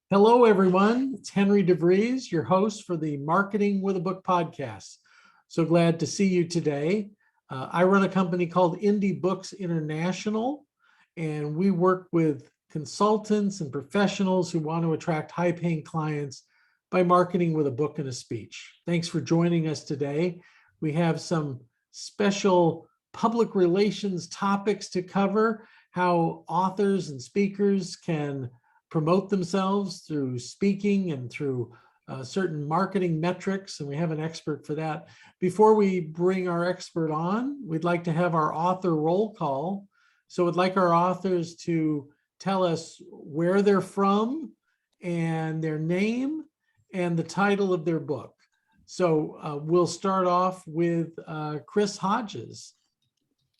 Hello, everyone. It's Henry DeVries, your host for the Marketing with a Book podcast. So glad to see you today. I run a company called Indie Books International, and we work with consultants and professionals who want to attract high-paying clients by marketing with a book and a speech. Thanks for joining us today. We have some special public relations topics to cover, how authors and speakers can promote themselves through speaking and through certain marketing metrics, and we have an expert for that. Before we bring our expert on, we'd like to have our author roll call. So we'd like our authors to tell us where they're from and their name and the title of their book. So we'll start off with Chris Hodges.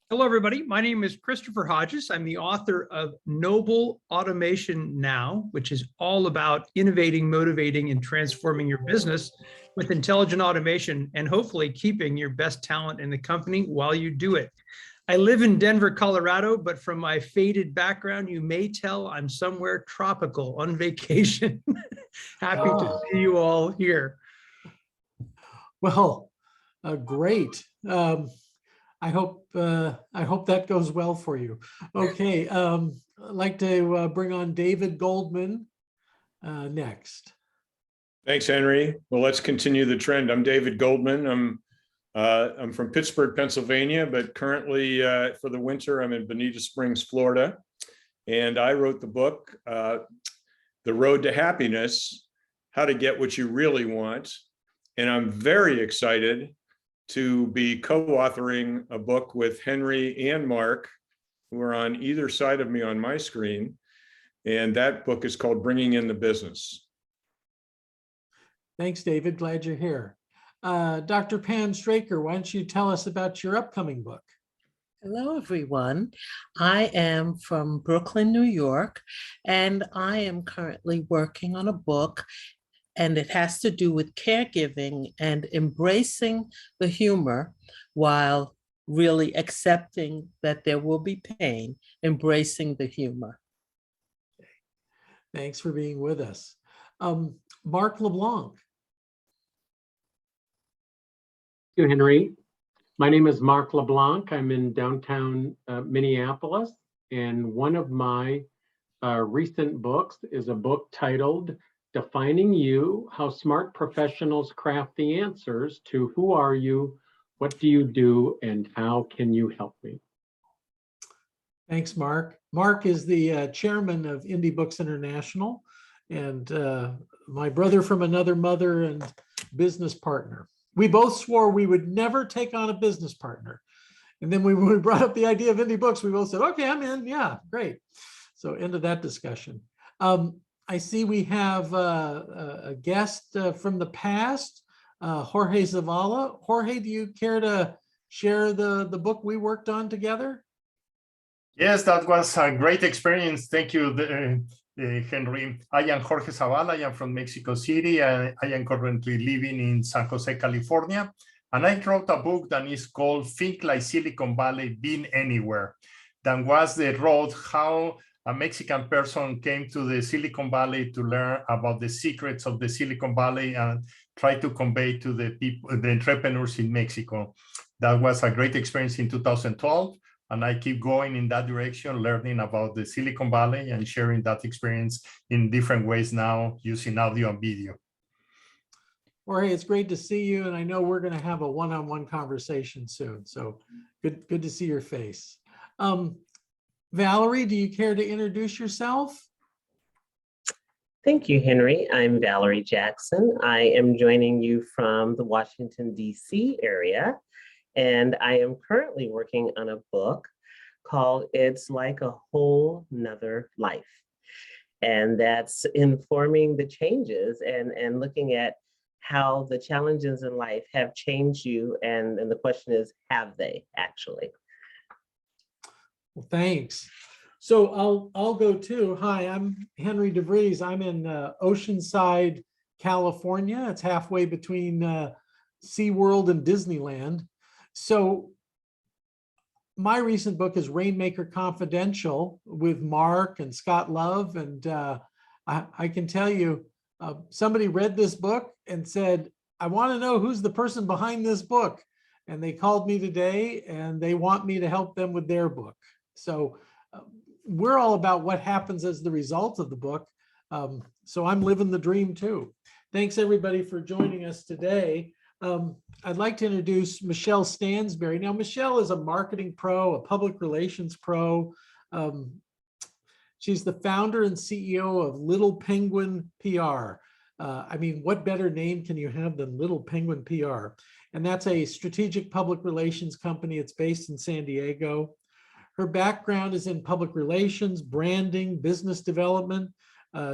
Hello, everybody. My name is Christopher Hodges. I'm the author of Noble Automation Now, which is all about innovating, motivating, and transforming your business with intelligent automation and hopefully keeping your best talent in the company while you do it. I live in Denver, Colorado, but from my faded background, you may tell I'm somewhere tropical on vacation. Happy to see you all here. Well, great. I hope that goes well for you. Okay, I'd like to bring on David Goldman next. Thanks, Henry. Well, let's continue the trend. I'm David Goldman. I'm from Pittsburgh, Pennsylvania, but currently for the winter, I'm in Bonita Springs, Florida. And I wrote the book, The Road to Happiness, How to Get What You Really Want. And I'm very excited to be co-authoring a book with Henry and Mark, who are on either side of me on my screen. And that book is called Bringing in the Business. Thanks, David. Glad you're here. Dr. Pam Straker, why don't you tell us about your upcoming book? Hello, everyone. I am from Brooklyn, New York, and I am currently working on a book, and it has to do with caregiving and embracing the humor while really accepting that there will be pain, embracing the humor. Thanks for being with us. Mark LeBlanc. Thank you, Henry. My name is Mark LeBlanc. I'm in downtown Minneapolis, and one of my recent books is a book titled Defining You, How Smart Professionals Craft the Answers to Who Are You, What Do You Do, and How Can You Help Me? Thanks, Mark. Mark is the chairman of Indie Books International and my brother from another mother and business partner. We both swore we would never take on a business partner. And then when we brought up the idea of Indie Books, we both said, okay, I'm in. Yeah, great. So end of that discussion. I see we have a guest from the past, Jorge Zavala. Jorge, do you care to share the book we worked on together? Yes, that was a great experience. Thank you, Henry. I am Jorge Zavala. I am from Mexico City. I am currently living in San Jose, California. And I wrote a book that is called Think Like Silicon Valley, Been Anywhere. That was the road how a Mexican person came to the Silicon Valley to learn about the secrets of the Silicon Valley and try to convey to the people, the entrepreneurs in Mexico. That was a great experience in 2012. And I keep going in that direction, learning about the Silicon Valley and sharing that experience in different ways now using audio and video. Jorge, it's great to see you. And I know we're going to have a one-on-one conversation soon. So good to see your face. Valerie, do you care to introduce yourself? Thank you, Henry. I'm Valerie Jackson. I am joining you from the Washington, D.C. area, and I am currently working on a book called It's Like a Whole Nother Life. And that's informing the changes and looking at how the challenges in life have changed you. And the question is, have they actually? Well, thanks. So I'll go too. Hi, I'm Henry DeVries. I'm in Oceanside, California. It's halfway between SeaWorld and Disneyland. So my recent book is Rainmaker Confidential with Mark and Scott Love. And I can tell you, somebody read this book and said, I want to know who's the person behind this book. And they called me today and they want me to help them with their book. So we're all about what happens as the result of the book. So I'm living the dream too. Thanks everybody for joining us today. I'd like to introduce Michelle Stansbury. Now, Michelle is a marketing pro, a public relations pro. She's the founder and CEO of Little Penguin PR. I mean, what better name can you have than Little Penguin PR? And that's a strategic public relations company. It's based in San Diego. Her background is in public relations, branding, business development.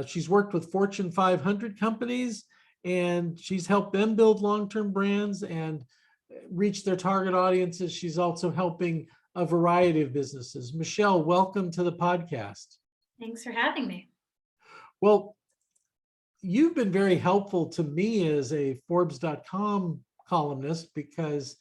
She's worked with Fortune 500 companies, and she's helped them build long-term brands and reach their target audiences. She's also helping a variety of businesses. Michelle, welcome to the podcast. Thanks for having me. Well, you've been very helpful to me as a Forbes.com columnist because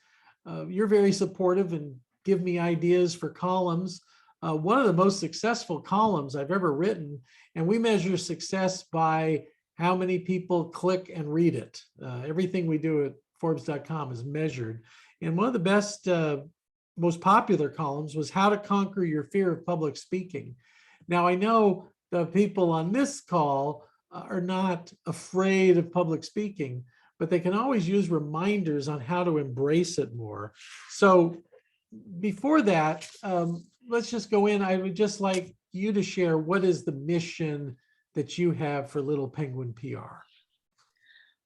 you're very supportive and give me ideas for columns. One of the most successful columns I've ever written, and we measure success by how many people click and read it. Everything we do at Forbes.com is measured. And one of the best, most popular columns was How to Conquer Your Fear of Public Speaking. Now, I know the people on this call are not afraid of public speaking, but they can always use reminders on how to embrace it more. So before that, let's just go in. I would just like you to share what is the mission that you have for Little Penguin PR.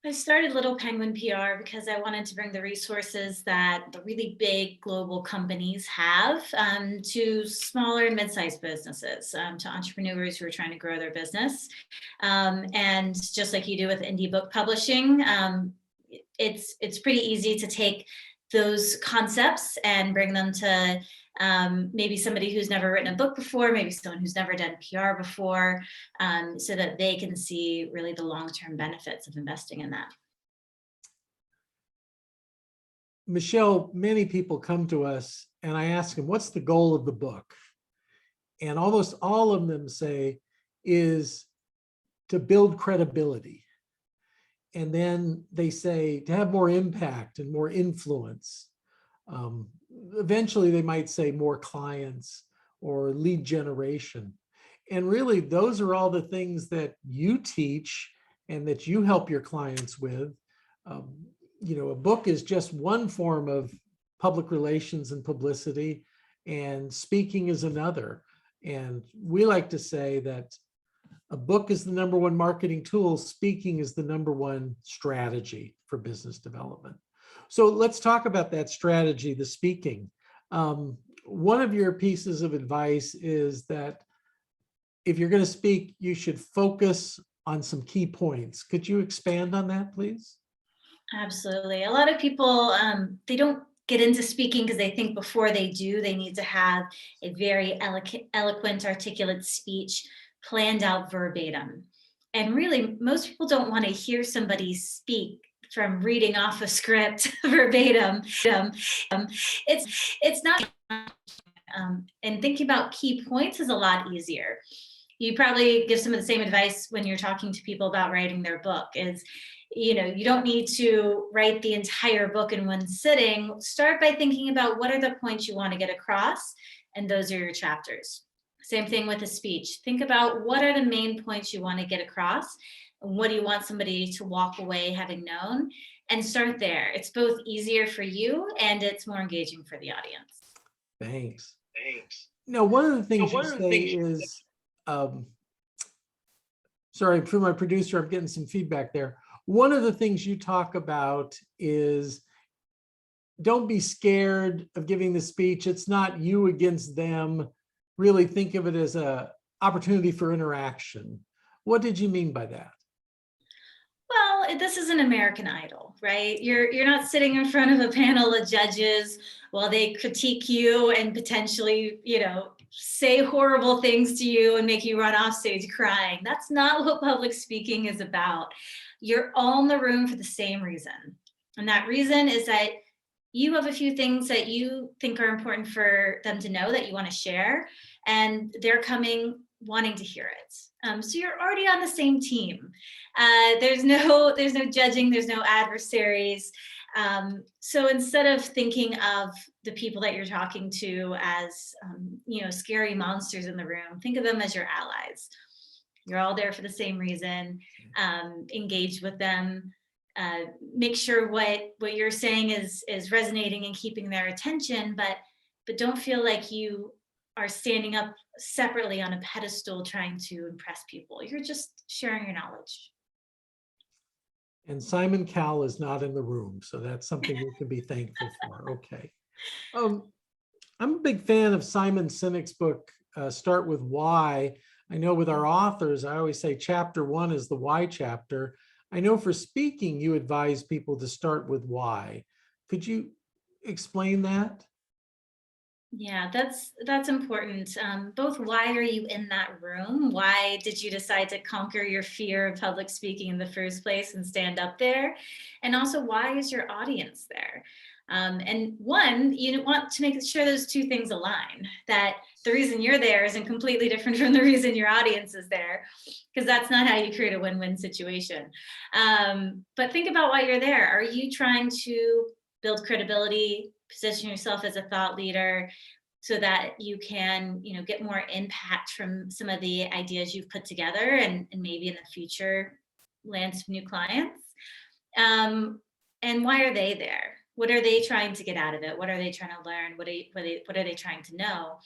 I started Little Penguin PR because I wanted to bring the resources that the really big global companies have to smaller and mid-sized businesses, to entrepreneurs who are trying to grow their business. And just like you do with indie book publishing, it's pretty easy to take those concepts and bring them to maybe somebody who's never written a book before, maybe someone who's never done PR before, so that they can see really the long-term benefits of investing in that. Michelle, many people come to us and I ask them, what's the goal of the book? And almost all of them say is to build credibility. And then they say to have more impact and more influence. Eventually they might say more clients or lead generation. And really those are all the things that you teach and that you help your clients with. You know, a book is just one form of public relations and publicity, and speaking is another. And we like to say that a book is the number one marketing tool. Speaking is the number one strategy for business development. So let's talk about that strategy, the speaking. One of your pieces of advice is that if you're going to speak, you should focus on some key points. Could you expand on that, please? Absolutely. A lot of people, they don't get into speaking because they think before they do, they need to have a very eloquent, articulate speech planned out verbatim. And really, most people don't want to hear somebody speak from reading off a script verbatim. It's not, and thinking about key points is a lot easier. You probably give some of the same advice when you're talking to people about writing their book is, you know, you don't need to write the entire book in one sitting. Start by thinking about what are the points you want to get across, and those are your chapters. Same thing with a speech. Think about what are the main points you want to get across, and what do you want somebody to walk away having known, and start there. It's both easier for you and it's more engaging for the audience. Thanks. Now, one of the things you say is, sorry, for my producer, I'm getting some feedback there. One of the things you talk about is don't be scared of giving the speech. It's not you against them. Really think of it as an opportunity for interaction. What did you mean by that? Well, this is an American Idol, right? You're not sitting in front of a panel of judges while they critique you and potentially, you know, say horrible things to you and make you run off stage crying. That's not what public speaking is about. You're all in the room for the same reason. And that reason is that you have a few things that you think are important for them to know that you want to share. and they're coming wanting to hear it. So you're already on the same team. There's no judging, there's no adversaries. So instead of thinking of the people that you're talking to as scary monsters in the room, think of them as your allies. You're all there for the same reason. Engage with them. Make sure what you're saying is resonating and keeping their attention, but don't feel like you are standing up separately on a pedestal trying to impress people. You're just sharing your knowledge. And Simon Cowell is not in the room, so that's something we can be thankful for. Okay. I'm a big fan of Simon Sinek's book, Start With Why. I know with our authors, I always say chapter 1 is the why chapter. I know for speaking, you advise people to start with why. Could you explain that? Yeah, that's important. Both why are you in that room? Why did you decide to conquer your fear of public speaking in the first place and stand up there? And also, why is your audience there? And one, you want to make sure those two things align, that the reason you're there isn't completely different from the reason your audience is there, because that's not how you create a win-win situation. But think about why you're there. Are you trying to build credibility, position yourself as a thought leader so that you can, get more impact from some of the ideas you've put together and maybe in the future land some new clients? And why are they there? What are they trying to get out of it? What are they trying to learn? What are they trying to know?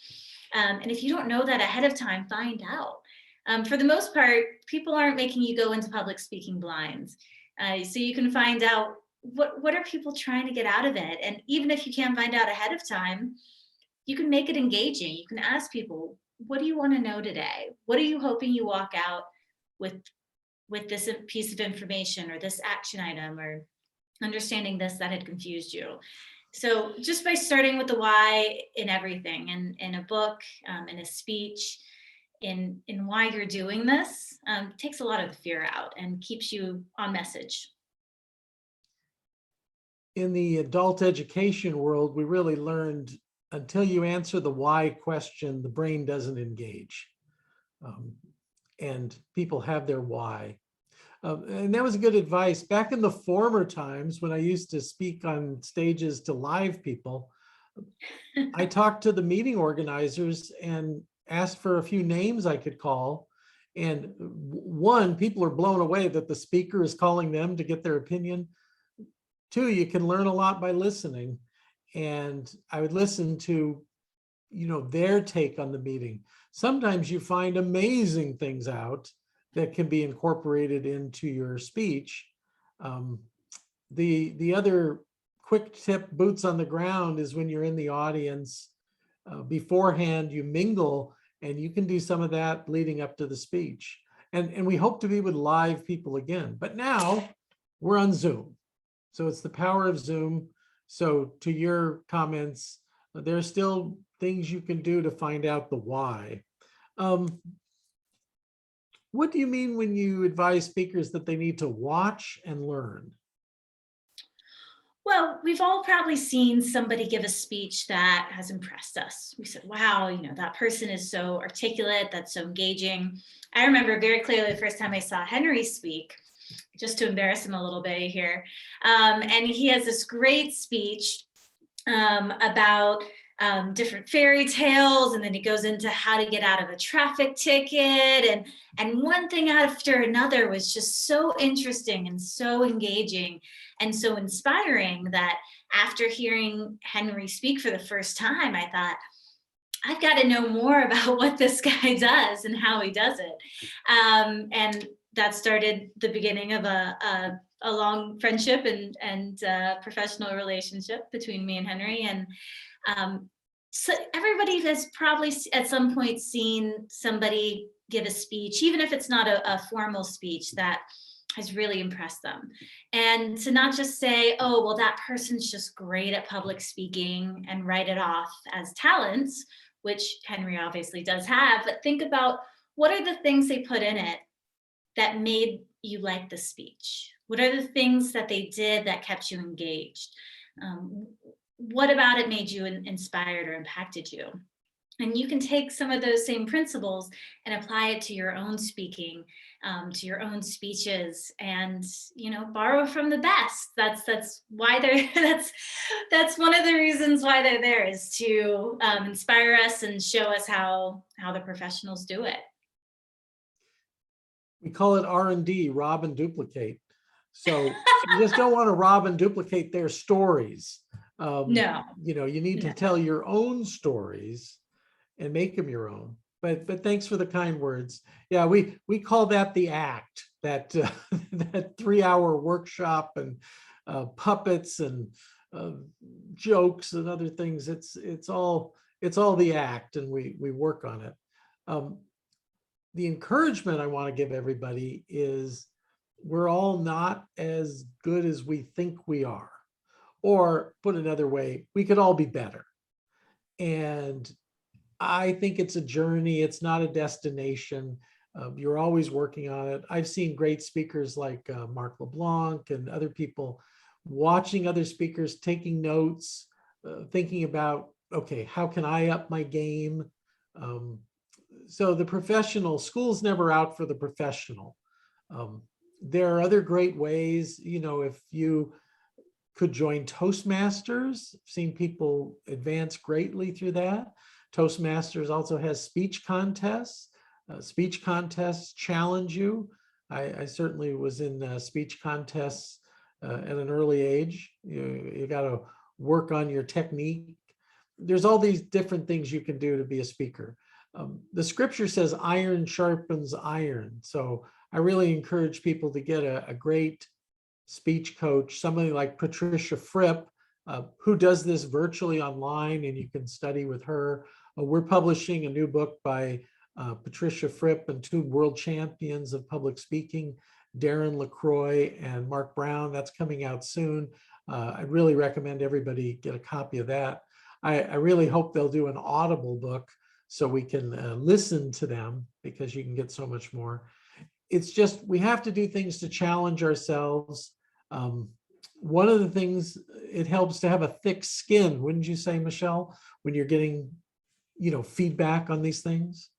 And if you don't know that ahead of time, find out. For the most part, people aren't making you go into public speaking blind. So you can find out what are people trying to get out of it? And even if you can't find out ahead of time, you can make it engaging. You can ask people, what do you want to know today? What are you hoping you walk out with this piece of information or this action item or understanding this that had confused you? So just by starting with the why in everything, in a book, in a speech, in why you're doing this, takes a lot of the fear out and keeps you on message. In the adult education world, we really learned until you answer the why question, the brain doesn't engage. And people have their why. And that was good advice. Back in the former times when I used to speak on stages to live people, I talked to the meeting organizers and asked for a few names I could call. And one, people are blown away that the speaker is calling them to get their opinion. Two, you can learn a lot by listening. And I would listen to, their take on the meeting. Sometimes you find amazing things out that can be incorporated into your speech. The other quick tip, boots on the ground, is when you're in the audience beforehand, you mingle, and you can do some of that leading up to the speech. And we hope to be with live people again. But now we're on Zoom. So it's the power of Zoom. So to your comments, there's still things you can do to find out the why. What do you mean when you advise speakers that they need to watch and learn? Well, we've all probably seen somebody give a speech that has impressed us. We said, wow, that person is so articulate, that's so engaging. I remember very clearly the first time I saw Henry speak, just to embarrass him a little bit here. And he has this great speech about different fairy tales, and then he goes into how to get out of a traffic ticket, and one thing after another was just so interesting and so engaging and so inspiring that after hearing Henry speak for the first time, I thought, I've got to know more about what this guy does and how he does it. And that started the beginning of a long friendship and professional relationship between me and Henry. And so everybody has probably at some point seen somebody give a speech, even if it's not a formal speech, that has really impressed them. And to not just say, oh, well, that person's just great at public speaking and write it off as talents, which Henry obviously does have, but think about what are the things they put in it that made you like the speech? What are the things that they did that kept you engaged? What about it made you inspired or impacted you? And you can take some of those same principles and apply it to your own speaking, to your own speeches, and borrow from the best. That's why they're that's one of the reasons why they're there, is to inspire us and show us how the professionals do it. We call it R&D, rob and duplicate. So you just don't want to rob and duplicate their stories. No. You need to tell your own stories and make them your own. But thanks for the kind words. Yeah, we call that the act, that that 3-hour workshop, and puppets and jokes and other things. It's all the act, and we work on it. The encouragement I want to give everybody is we're all not as good as we think we are. Or put another way, we could all be better. And I think it's a journey. It's not a destination. You're always working on it. I've seen great speakers like Mark LeBlanc and other people, watching other speakers, taking notes, thinking about, okay, how can I up my game? So the professional, school's never out for the professional. There are other great ways, if you could join Toastmasters. I've seen people advance greatly through that. Toastmasters also has speech contests. Speech contests challenge you. I certainly was in speech contests at an early age. You got to work on your technique. There's all these different things you can do to be a speaker. The scripture says iron sharpens iron. So I really encourage people to get a great speech coach, somebody like Patricia Fripp, who does this virtually online, and you can study with her. We're publishing a new book by Patricia Fripp and 2 world champions of public speaking, Darren LaCroix and Mark Brown. That's coming out soon. I really recommend everybody get a copy of that. I really hope they'll do an Audible book so we can listen to them, because you can get so much more. It's just, we have to do things to challenge ourselves. One of the things, it helps to have a thick skin, wouldn't you say, Michelle, when you're getting, feedback on these things?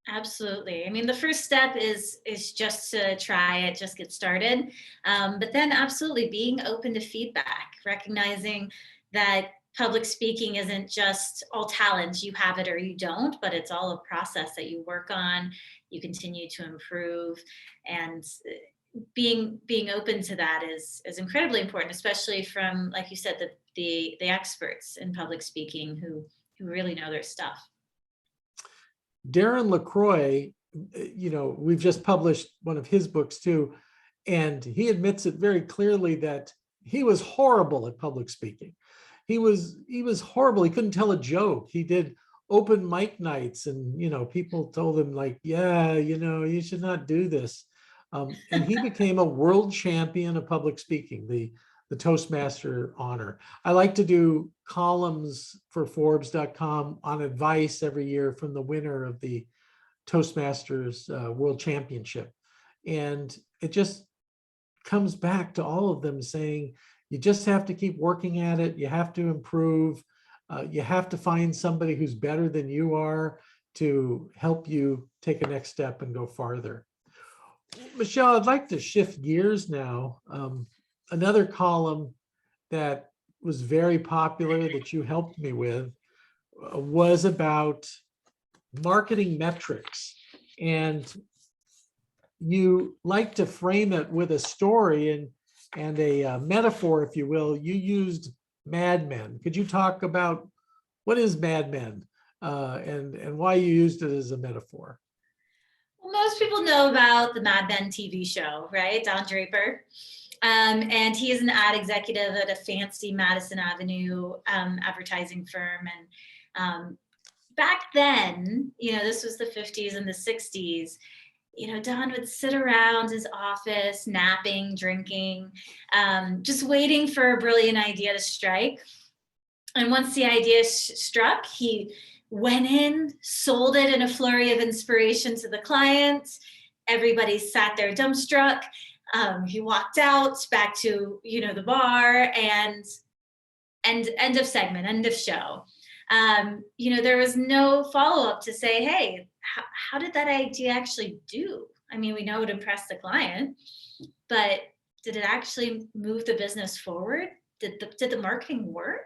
Absolutely. I mean, the first step is just to try it, just get started. But then absolutely being open to feedback, recognizing that public speaking isn't just all talent, you have it or you don't, but it's all a process that you work on, you continue to improve, and being open to that is incredibly important, especially from, like you said, the experts in public speaking who really know their stuff. Darren LaCroix, we've just published one of his books too, and he admits it very clearly that he was horrible at public speaking. He was horrible. He couldn't tell a joke. He did open mic nights, and people told him like, yeah, you should not do this. And he became a world champion of public speaking, the Toastmaster honor. I like to do columns for Forbes.com on advice every year from the winner of the Toastmasters World Championship. And it just comes back to all of them saying, you just have to keep working at it. You have to improve. You have to find somebody who's better than you are to help you take a next step and go farther. Michelle, I'd like to shift gears now. Another column that was very popular that you helped me with was about marketing metrics. And you like to frame it with a story and a metaphor, if you will. You used Mad Men. Could you talk about what is Mad Men and why you used it as a metaphor? Well, most people know about the Mad Men TV show, right? Don Draper. And he is an ad executive at a fancy Madison Avenue advertising firm. And back then, this was the 50s and the 60s, Don would sit around his office, napping, drinking, just waiting for a brilliant idea to strike. And once the idea struck, he went in, sold it in a flurry of inspiration to the client. Everybody sat there dumbstruck. He walked out back to, the bar, and end of segment, end of show. There was no follow-up to say, hey, how did that idea actually do? I mean, we know it impressed the client, but did it actually move the business forward? Did the marketing work?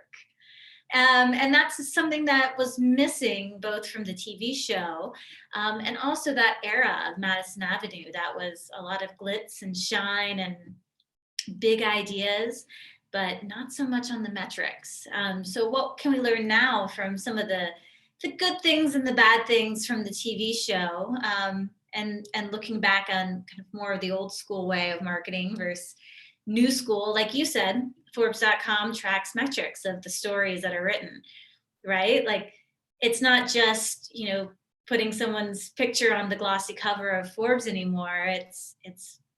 And that's something that was missing both from the TV show and also that era of Madison Avenue. That was a lot of glitz and shine and big ideas, but not so much on the metrics. So what can we learn now from some of the good things and the bad things from the TV show, and looking back on kind of more of the old school way of marketing versus new school? Like you said, Forbes.com tracks metrics of the stories that are written, right? Like it's not just, putting someone's picture on the glossy cover of Forbes anymore. It's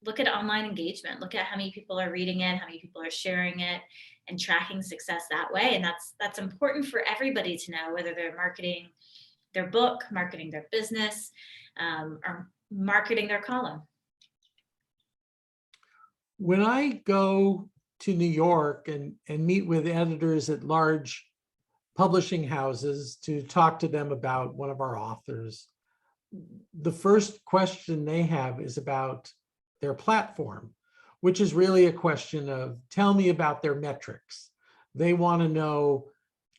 look at online engagement, look at how many people are reading it, how many people are sharing it, and tracking success that way. And that's important for everybody to know, whether they're marketing their book, marketing their business, or marketing their column. When I go to New York and meet with editors at large publishing houses to talk to them about one of our authors, the first question they have is about their platform, which is really a question of, tell me about their metrics. They want to know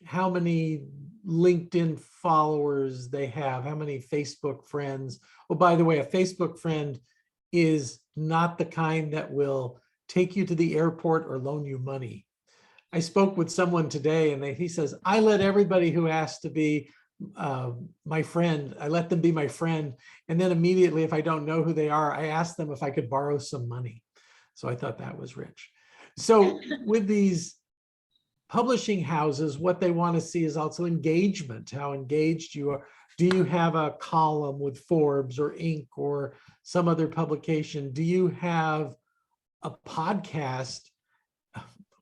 how many LinkedIn followers they have, how many Facebook friends. Oh, by the way, a Facebook friend is not the kind that will take you to the airport or loan you money. I spoke with someone today and he says, I let everybody who asks to be my friend, I let them be my friend. And then immediately, if I don't know who they are, I ask them if I could borrow some money. So I thought that was rich. So with these publishing houses, what they want to see is also engagement, how engaged you are. Do you have a column with Forbes or Inc. or some other publication? Do you have a podcast?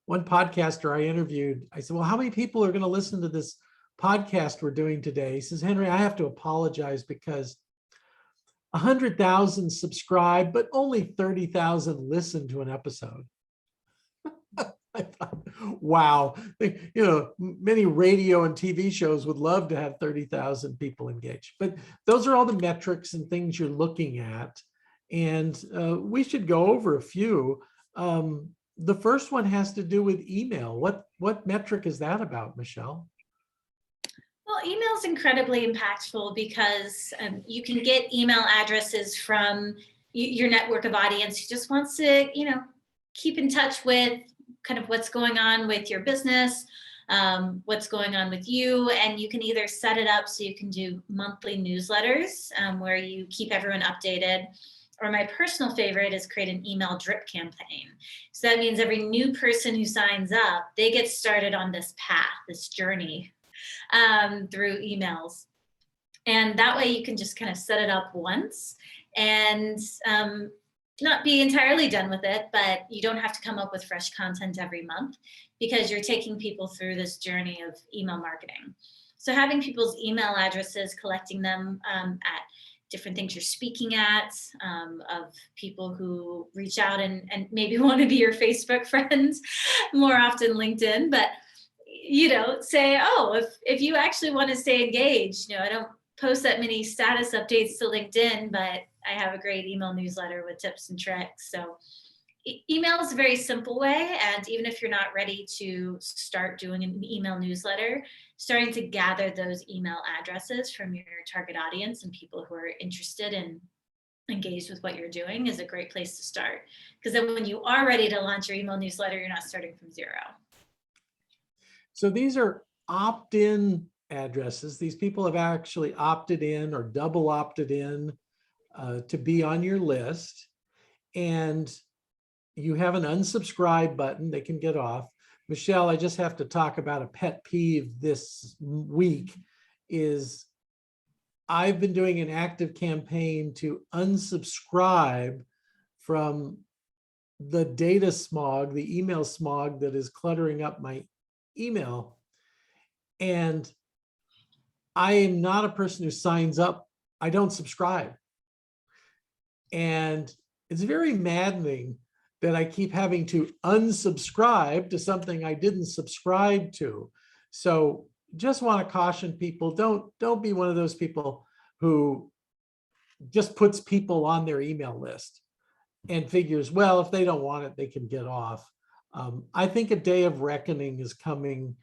One podcaster I interviewed, I said, well, how many people are going to listen to this podcast we're doing today? He says, Henry, I have to apologize because 100,000 subscribe, but only 30,000 listen to an episode. I thought, wow, many radio and TV shows would love to have 30,000 people engaged, but those are all the metrics and things you're looking at. And we should go over a few. The first one has to do with email. What metric is that about, Michelle? Well, email is incredibly impactful because you can get email addresses from your network of audience who just wants to, keep in touch with kind of what's going on with your business, what's going on with you. And you can either set it up so you can do monthly newsletters where you keep everyone updated. Or my personal favorite is create an email drip campaign. So that means every new person who signs up, they get started on this path, this journey through emails. And that way you can just kind of set it up once and not be entirely done with it, but you don't have to come up with fresh content every month because you're taking people through this journey of email marketing. So having people's email addresses, collecting them at different things you're speaking at, of people who reach out and maybe want to be your Facebook friends, more often LinkedIn, but say, oh, if you actually want to stay engaged, I don't post that many status updates to LinkedIn, but I have a great email newsletter with tips and tricks. So email is a very simple way. And even if you're not ready to start doing an email newsletter, starting to gather those email addresses from your target audience and people who are interested and engaged with what you're doing is a great place to start. Because then when you are ready to launch your email newsletter, you're not starting from zero. So these are opt-in addresses. These people have actually opted in or double opted in to be on your list. And you have an unsubscribe button they can get off. Michelle, I just have to talk about a pet peeve this week is I've been doing an active campaign to unsubscribe from the data smog, the email smog that is cluttering up my email. And I am not a person who signs up. I don't subscribe. And it's very maddening that I keep having to unsubscribe to something I didn't subscribe to. So just want to caution people, don't be one of those people who just puts people on their email list and figures, well, if they don't want it, they can get off. I think a day of reckoning is coming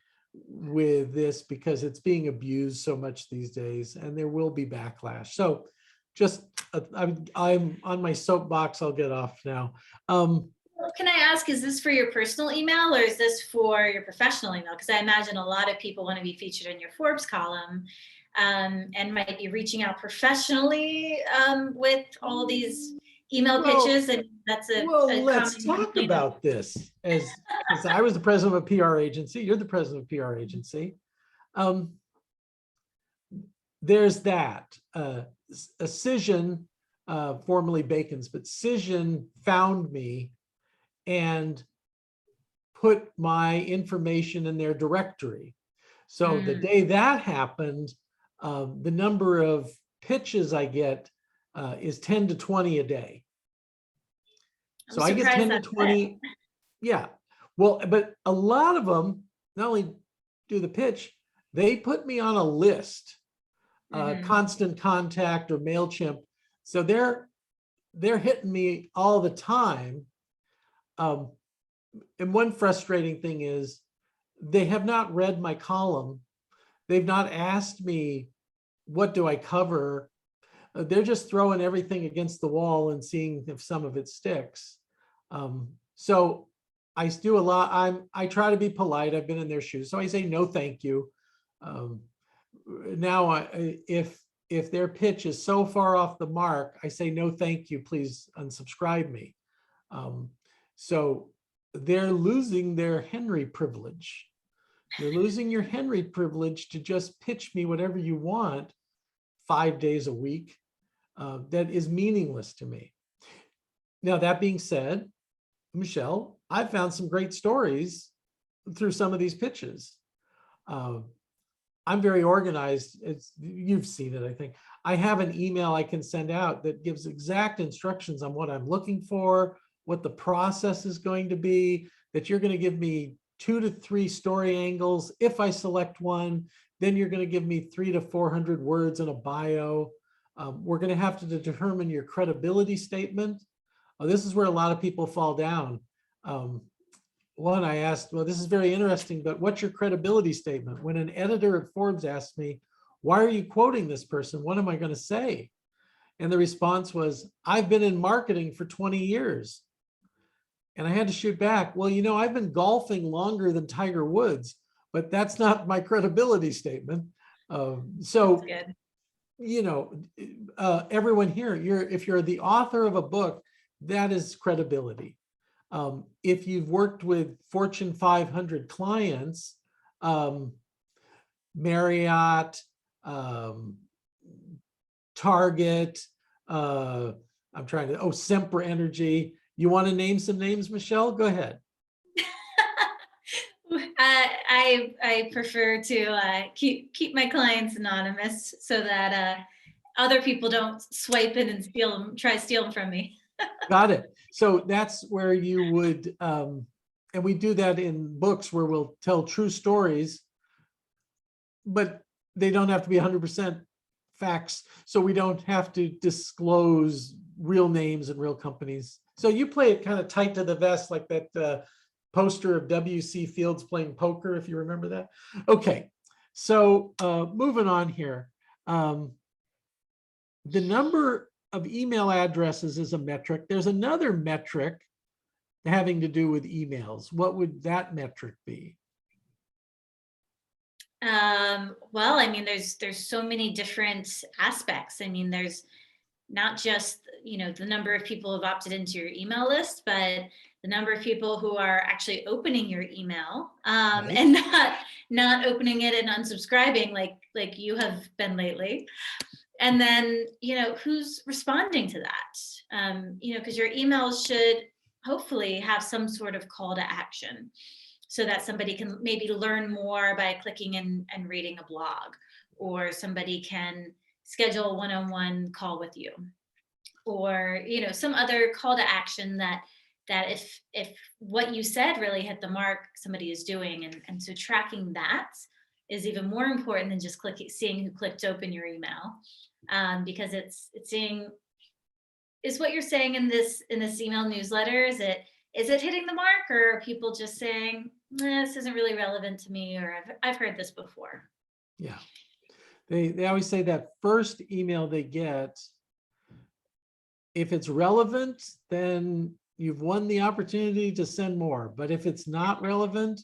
with this because it's being abused so much these days, and there will be backlash. So just, I'm on my soapbox, I'll get off now. Can I ask, is this for your personal email or is this for your professional email? Because I imagine a lot of people want to be featured in your Forbes column and might be reaching out professionally with all these email Well, pitches. And that's a let's common talk complaint. about this. As I was the president of a PR agency, you're the president of a PR agency. There's that. Cision, formerly Bacon's, but Cision found me and put my information in their directory. So the day that happened, the number of pitches I get is 10 to 20 a day. So I get 10 to 20. Yeah. Well, but a lot of them not only do the pitch, they put me on a list, Constant Contact or MailChimp. So they're hitting me all the time. And one frustrating thing is they have not read my column. They've not asked me, what do I cover? They're just throwing everything against the wall and seeing if some of it sticks. So I do a lot. I try to be polite. I've been in their shoes. So I say, no, thank you. Now, if their pitch is so far off the mark, I say, no, thank you, please unsubscribe me. So they're losing their Henry privilege. You're losing your Henry privilege to just pitch me whatever you want 5 days a week. That is meaningless to me. Now, that being said, Michelle, I found some great stories through some of these pitches. I'm very organized. You've seen it, I think. I have an email I can send out that gives exact instructions on what I'm looking for, what the process is going to be, that you're going to give me 2 to 3 story angles. If I select one, then you're going to give me 300 to 400 words in a bio. We're going to have to determine your credibility statement. This is where a lot of people fall down. One, I asked, well, this is very interesting, but what's your credibility statement? When an editor at Forbes asked me, why are you quoting this person? What am I going to say? And the response was, I've been in marketing for 20 years. And I had to shoot back, well, you know, I've been golfing longer than Tiger Woods, but that's not my credibility statement. So, you know, everyone here, if you're the author of a book, that is credibility. If you've worked with Fortune 500 clients, Marriott, Target, Sempra Energy. You want to name some names, Michelle? Go ahead. I prefer to keep my clients anonymous so that other people don't swipe in and try to steal them from me. Got it. So that's where you would, and we do that in books where we'll tell true stories, but they don't have to be 100% facts. So we don't have to disclose real names and real companies. So you play it kind of tight to the vest, like that poster of W.C. Fields playing poker, if you remember that. Okay, so moving on here. The number of email addresses is a metric. There's another metric having to do with emails. What would that metric be? Well, I mean, there's so many different aspects. I mean, there's not just, you know, the number of people who've opted into your email list, but the number of people who are actually opening your email Right. and not opening it and unsubscribing like you have been lately. And then, you know, who's responding to that? You know, because your emails should hopefully have some sort of call to action so that somebody can maybe learn more by clicking and reading a blog, or somebody can schedule a one-on-one call with you, or, you know, some other call to action that if what you said really hit the mark, somebody is doing. And so tracking that is even more important than just seeing who clicked open your email, because it's seeing, is what you're saying in this email newsletter, is it hitting the mark, or are people just saying, this isn't really relevant to me, or I've heard this before? Yeah. They always say that first email they get, if it's relevant, then you've won the opportunity to send more. But if it's not relevant,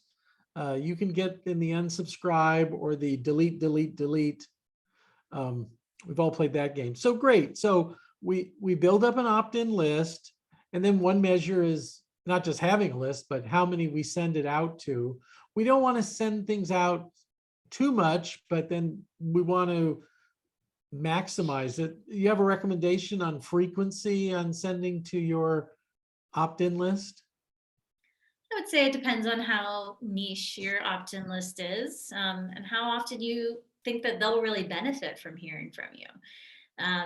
you can get in the unsubscribe or the delete, delete, delete. We've all played that game. So great. So we build up an opt-in list, and then one measure is not just having a list, but how many we send it out to. We don't want to send things out too much, but then we want to maximize it. You have a recommendation on frequency on sending to your opt-in list? I would say it depends on how niche your opt-in list is, and how often you think that they'll really benefit from hearing from you.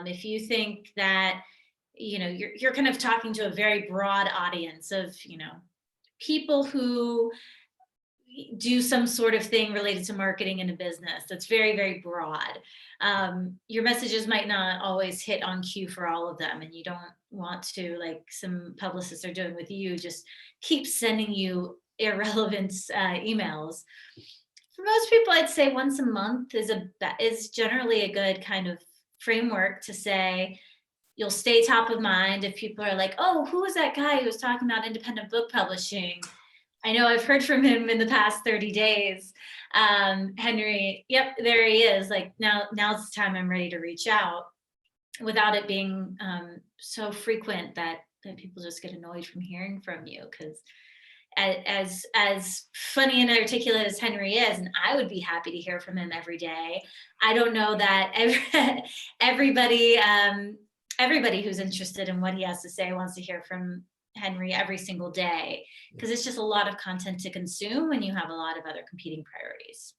If you think that, you're kind of talking to a very broad audience of, people who do some sort of thing related to marketing in a business that's very, very broad. Your messages might not always hit on cue for all of them, and you don't want to, like some publicists are doing with you, just keep sending you irrelevant emails. For most people, I'd say once a month is generally a good kind of framework to say. You'll stay top of mind if people are like, oh, who was that guy who was talking about independent book publishing? I know I've heard from him in the past 30 days. Henry, yep, there he is. Like now's the time I'm ready to reach out, without it being so frequent that people just get annoyed from hearing from you. Because as funny and articulate as Henry is, and I would be happy to hear from him every day, I don't know that everybody who's interested in what he has to say wants to hear from Henry every single day, because it's just a lot of content to consume when you have a lot of other competing priorities.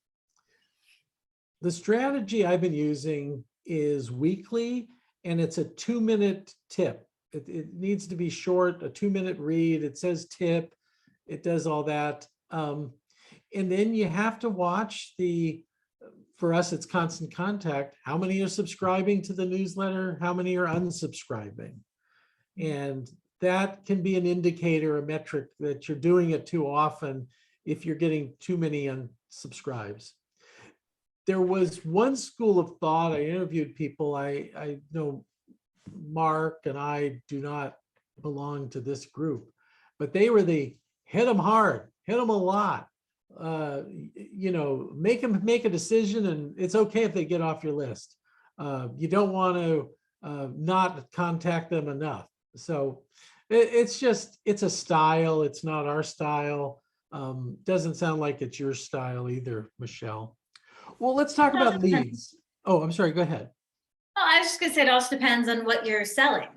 The strategy I've been using is weekly, and it's a 2-minute tip. It needs to be short, a 2-minute read. It says tip, it does all that. And then you have to watch for us, it's constant contact. How many are subscribing to the newsletter? How many are unsubscribing? And that can be an indicator, a metric that you're doing it too often if you're getting too many unsubscribes. There was one school of thought. I interviewed people. I know Mark and I do not belong to this group, but they were the hit them hard, hit them a lot. Make them make a decision, and it's okay if they get off your list. You don't want to not contact them enough. So it's a style. It's not our style. Doesn't sound like it's your style either, Michelle. Well, let's talk about leads. Oh, I'm sorry. Go ahead. Oh, I was just going to say it also depends on what you're selling.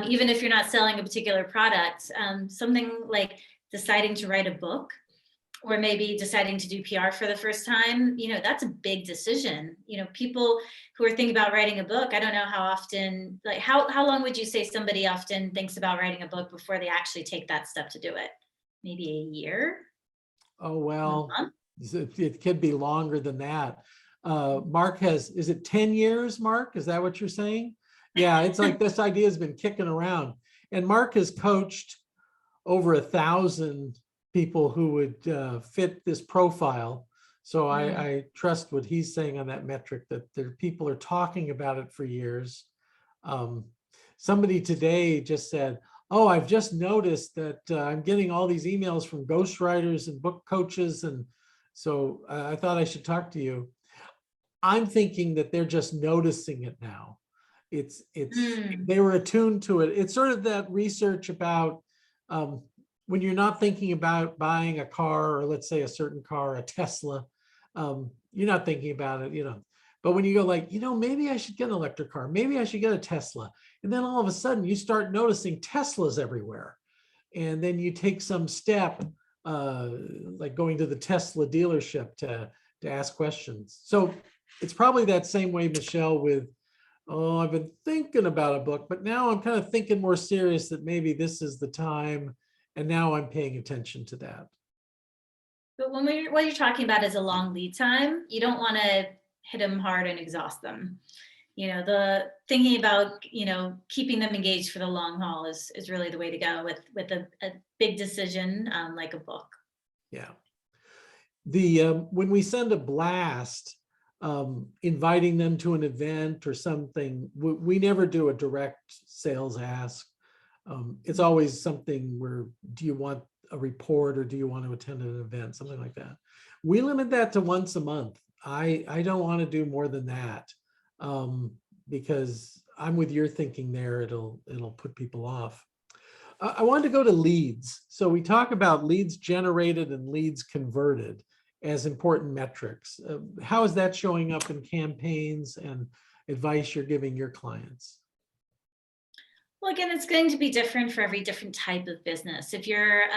Even if you're not selling a particular product, something like deciding to write a book, or maybe deciding to do PR for the first time, that's a big decision. People who are thinking about writing a book, I don't know how often, like how long would you say somebody often thinks about writing a book before they actually take that step to do it? Maybe a year? Oh, well, it could be longer than that. Mark is it 10 years, Mark? Is that what you're saying? Yeah, it's like this idea has been kicking around. And Mark has coached over 1,000 people who would fit this profile. So I trust what he's saying on that metric, that people are talking about it for years. Somebody today just said, oh, I've just noticed that I'm getting all these emails from ghostwriters and book coaches. And so I thought I should talk to you. I'm thinking that they're just noticing it now. They were attuned to it. It's sort of that research about when you're not thinking about buying a car, or let's say a certain car, a Tesla, you're not thinking about it, But when you go like, maybe I should get an electric car, maybe I should get a Tesla. And then all of a sudden you start noticing Teslas everywhere. And then you take some step, like going to the Tesla dealership to ask questions. So it's probably that same way, Michelle, with, oh, I've been thinking about a book, but now I'm kind of thinking more serious that maybe this is the time. And now I'm paying attention to that. But what you're talking about is a long lead time. You don't want to hit them hard and exhaust them. The thinking about, keeping them engaged for the long haul is really the way to go with a big decision like a book. Yeah. When we send a blast, inviting them to an event or something, we never do a direct sales ask. It's always something where, do you want a report or do you want to attend an event, something like that. We limit that to once a month. I don't want to do more than that, because I'm with your thinking there, it'll put people off. I wanted to go to leads. So we talk about leads generated and leads converted as important metrics. How is that showing up in campaigns and advice you're giving your clients? Well, again, it's going to be different for every different type of business. If you're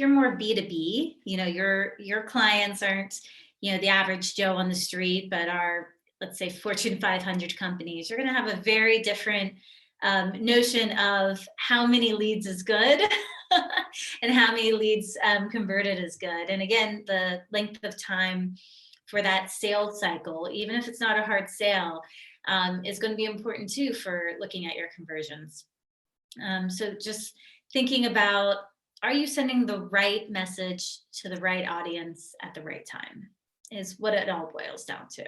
more B2B, your clients aren't, the average Joe on the street, but are, let's say, Fortune 500 companies. You're going to have a very different notion of how many leads is good and how many leads converted is good. And again, the length of time for that sales cycle, even if it's not a hard sale, is going to be important too for looking at your conversions. So just thinking about, are you sending the right message to the right audience at the right time is what it all boils down to.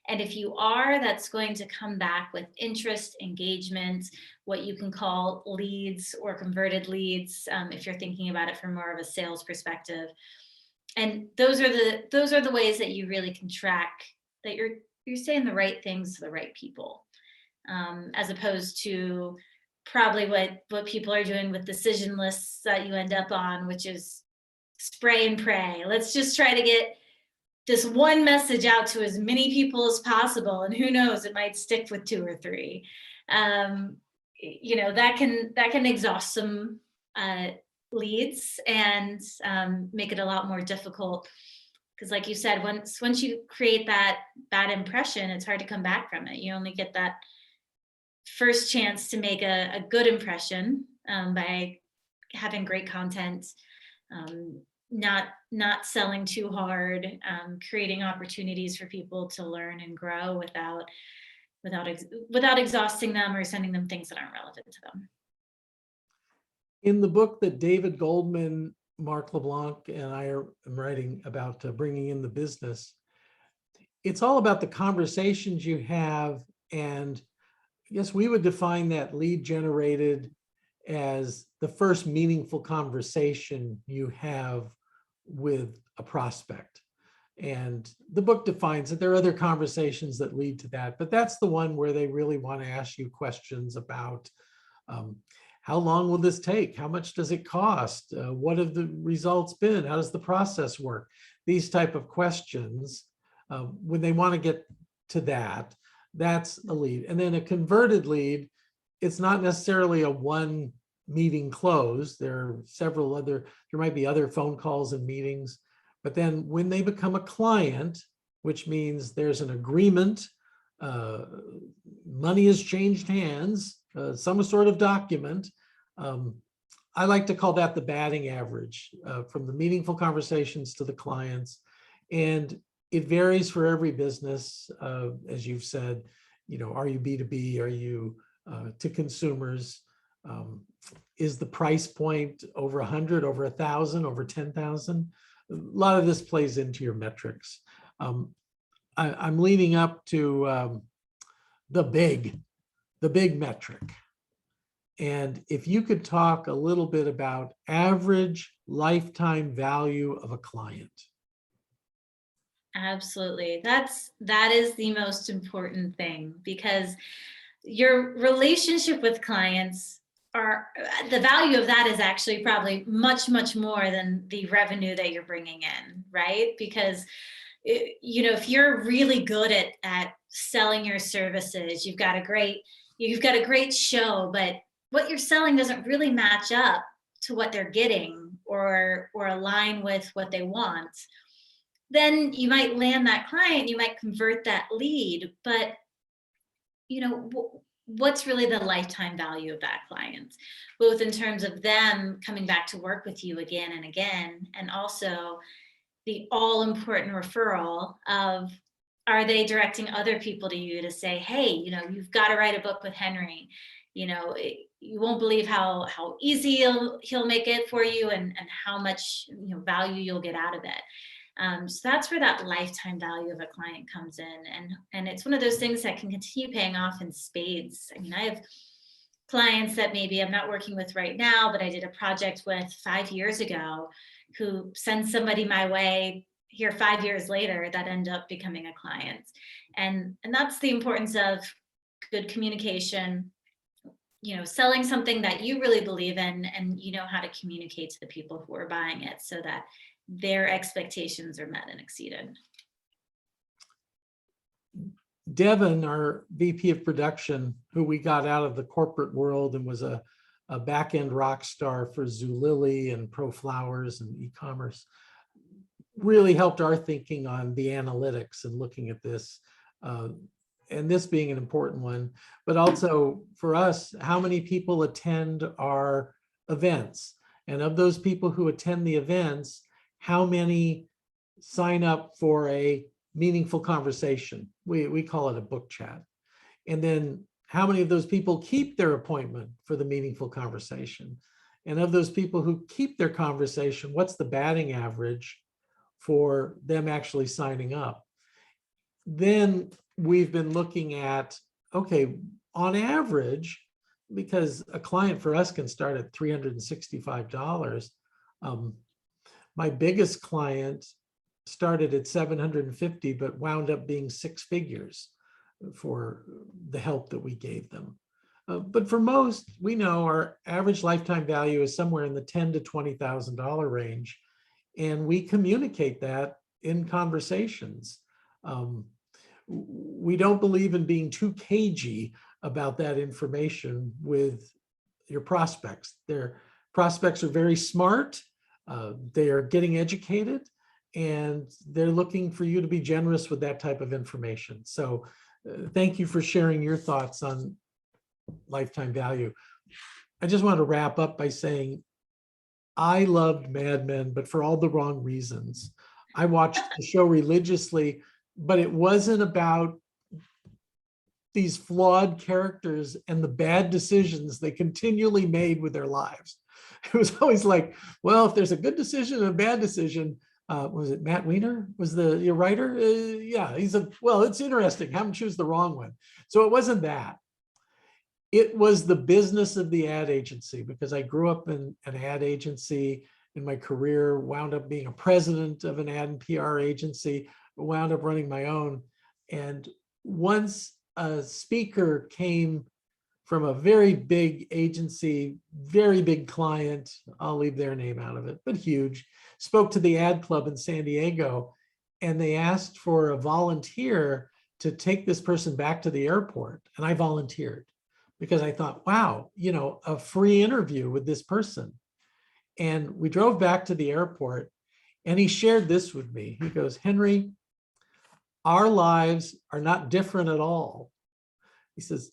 And if you are, that's going to come back with interest, engagement, what you can call leads or converted leads, if you're thinking about it from more of a sales perspective. And those are the ways that you really can track that you're saying the right things to the right people, as opposed to probably what people are doing with decision lists that you end up on, which is spray and pray. Let's just try to get this one message out to as many people as possible, and who knows, it might stick with 2 or 3. That can exhaust some leads and make it a lot more difficult, because like you said, once you create that bad impression, it's hard to come back from it. You only get that first chance to make a good impression by having great content, not selling too hard, creating opportunities for people to learn and grow without exhausting them or sending them things that aren't relevant to them. In the book that David Goldman, Mark LeBlanc, and I am writing about bringing in the business, it's all about the conversations you have. And I guess we would define that lead generated as the first meaningful conversation you have with a prospect. And the book defines that there are other conversations that lead to that, but that's the one where they really want to ask you questions about how long will this take? How much does it cost? What have the results been? How does the process work? These type of questions, when they want to get to that, that's a lead. And then a converted lead, it's not necessarily a one meeting close. There might be other phone calls and meetings, but then when they become a client, which means there's an agreement, money has changed hands, some sort of document. I like to call that the batting average, from the meaningful conversations to the clients. And it varies for every business. As you've said, are you B2B? Are you to consumers? Is the price point over 100, over 1,000, over 10,000? A lot of this plays into your metrics. I'm leading up to the big metric. And if you could talk a little bit about average lifetime value of a client. Absolutely. That is the most important thing, because your relationship with clients the value of that is actually probably much, much more than the revenue that you're bringing in, right? Because, if you're really good at selling your services, you've got a great show, but what you're selling doesn't really match up to what they're getting or align with what they want, then you might land that client, you might convert that lead, but what's really the lifetime value of that client, both in terms of them coming back to work with you again and again, and also the all important referral of, are they directing other people to you to say, hey, you've got to write a book with Henry. You won't believe how easy he'll make it for you, and how much value you'll get out of it. So that's where that lifetime value of a client comes in. And it's one of those things that can continue paying off in spades. I mean, I have clients that maybe I'm not working with right now, but I did a project with 5 years ago, who sends somebody my way here 5 years later that end up becoming a client. And that's the importance of good communication, selling something that you really believe in, and how to communicate to the people who are buying it so that their expectations are met and exceeded. Devin, our VP of production, who we got out of the corporate world and was a back-end rock star for Zulily and ProFlowers and e-commerce, really helped our thinking on the analytics and looking at this, and this being an important one, but also for us, how many people attend our events? And of those people who attend the events, how many sign up for a meaningful conversation? We call it a book chat. And then how many of those people keep their appointment for the meaningful conversation? And of those people who keep their conversation, what's the batting average for them actually signing up? Then we've been looking at, okay, on average, because a client for us can start at $365. My biggest client started at $750, but wound up being 6 figures for the help that we gave them. But for most, we know our average lifetime value is somewhere in the $10,000 to $20,000 range. And we communicate that in conversations. We don't believe in being too cagey about that information with your prospects. Their prospects are very smart. They are getting educated, and they're looking for you to be generous with that type of information. So thank you for sharing your thoughts on lifetime value. I just want to wrap up by saying I loved Mad Men, but for all the wrong reasons. I watched the show religiously, but it wasn't about these flawed characters and the bad decisions they continually made with their lives. It was always like, well, if there's a good decision and a bad decision, was it Matt Weiner was your writer? Yeah, well, it's interesting. Have him choose the wrong one. So it wasn't that. It was the business of the ad agency, because I grew up in an ad agency in my career, wound up being a president of an ad and PR agency, wound up running my own. And once a speaker came from a very big agency, very big client, I'll leave their name out of it, but huge, spoke to the ad club in San Diego, and they asked for a volunteer to take this person back to the airport. And I volunteered because I thought, wow, a free interview with this person. And we drove back to the airport, and he shared this with me. He goes, Henry, our lives are not different at all. He says,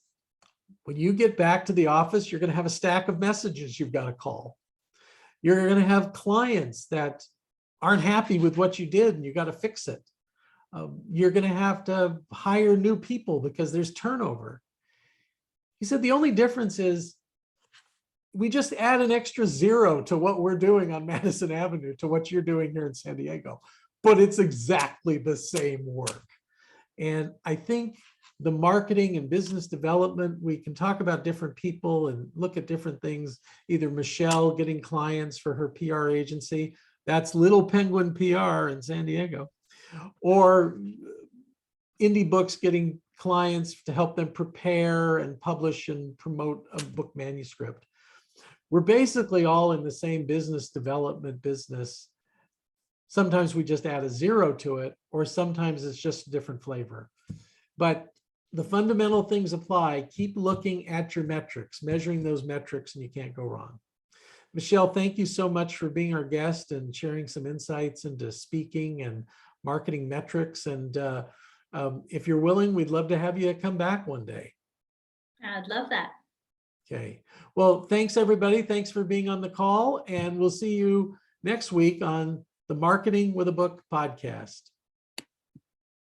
when you get back to the office, you're going to have a stack of messages you've got to call. You're going to have clients that aren't happy with what you did, and you got to fix it. You're going to have to hire new people because there's turnover. He said, the only difference is we just add an extra 0 to what we're doing on Madison Avenue to what you're doing here in San Diego, but it's exactly the same work. And I think the marketing and business development, we can talk about different people and look at different things, either Michelle getting clients for her PR agency, that's Little Penguin PR in San Diego, or Indie Books getting clients to help them prepare and publish and promote a book manuscript. We're basically all in the same business development business. Sometimes we just add a 0 to it, or sometimes it's just a different flavor. But the fundamental things apply. Keep looking at your metrics, measuring those metrics, and you can't go wrong. Michelle, thank you so much for being our guest and sharing some insights into speaking and marketing metrics. And if you're willing, we'd love to have you come back one day. I'd love that. Okay. Well, thanks everybody. Thanks for being on the call, and we'll see you next week on the the Marketing with a Book podcast.